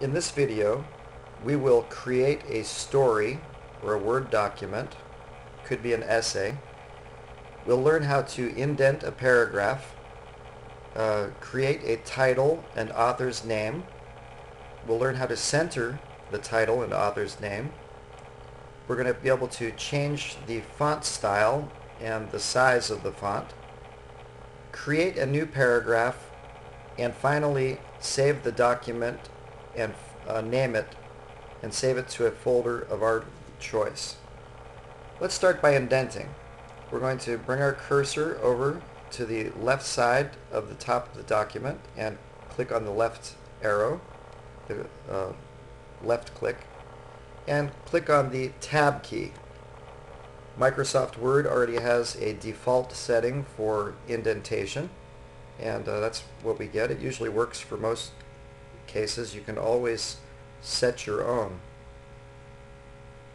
In this video, we will create a story or a Word document, could be an essay. We'll learn how to indent a paragraph, create a title and author's name. We'll learn how to center the title and author's name. We're going to be able to change the font style and the size of the font, create a new paragraph, and finally save the document and name it and save it to a folder of our choice. Let's start by indenting. We're going to bring our cursor over to the left side of the top of the document and click on the left arrow, the left click, and click on the Tab key. Microsoft Word already has a default setting for indentation, and that's what we get. It usually works for most cases. You can always set your own.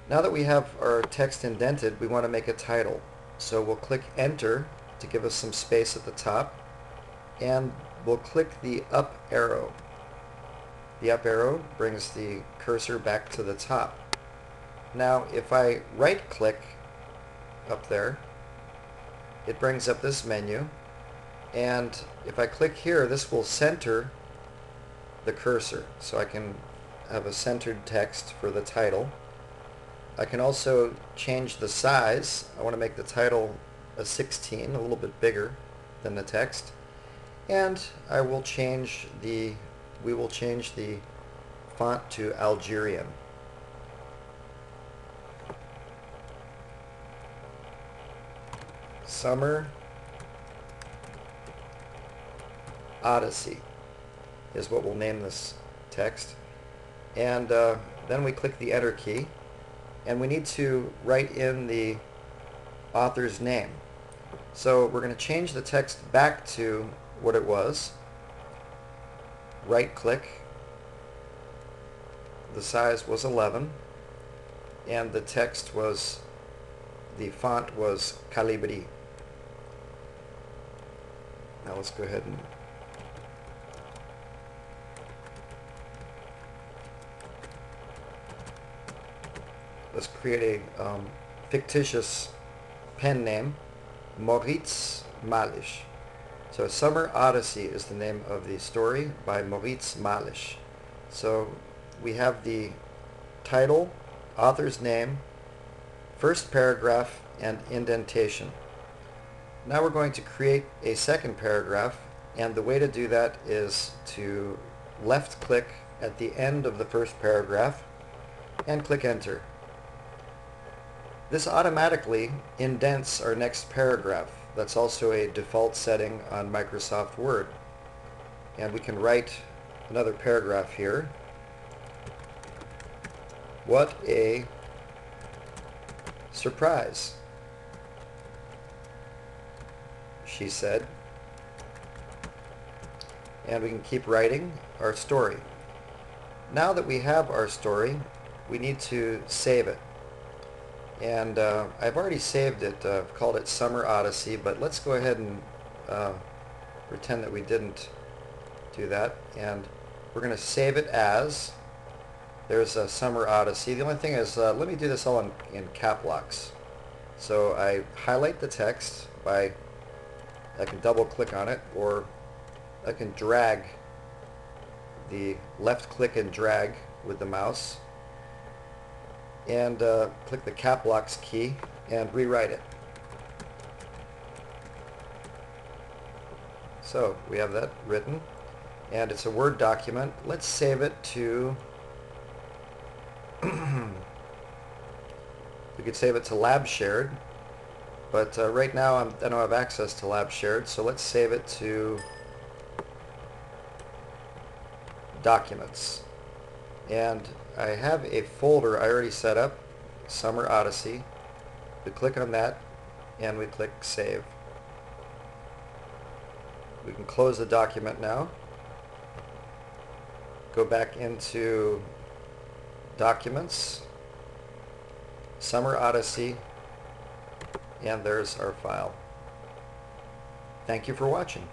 Now that we have our text indented, we want to make a title. So we'll click Enter to give us some space at the top, and we'll click the up arrow. The up arrow brings the cursor back to the top. Now if I right click up there, it brings up this menu, and if I click here, this will center the cursor, so I can have a centered text for the title. I can also change the size. I want to make the title a 16, a little bit bigger than the text, and we will change the font to Algerian. Summer Odyssey is what we'll name this text, and then we click the Enter key, and we need to write in the author's name. So we're going to change the text back to what it was. Right click, the size was 11, and the text was, the font was Calibri. Now let's go ahead and let's create a fictitious pen name, Moritz Malisch. So Summer Odyssey is the name of the story by Moritz Malisch. So we have the title, author's name, first paragraph, and indentation. Now we're going to create a second paragraph, and the way to do that is to left click at the end of the first paragraph and click Enter. This automatically indents our next paragraph. That's also a default setting on Microsoft Word. And we can write another paragraph here. What a surprise, she said. And we can keep writing our story. Now that we have our story, we need to save it. And I've already saved it. I've called it Summer Odyssey, but let's go ahead and pretend that we didn't do that, and we're going to save it as, there's a Summer Odyssey. The only thing is, let me do this all in cap locks. So I highlight the text by, I can double click on it, or I can drag, the left click and drag with the mouse, and click the cap locks key and rewrite it. So we have that written, and it's a Word document. Let's save it to we could save it to Lab Shared, but right now I don't have access to Lab Shared, so let's save it to Documents. And I have a folder I already set up, Summer Odyssey. We click on that and we click Save. We can close the document now. Go back into Documents, Summer Odyssey, and there's our file. Thank you for watching.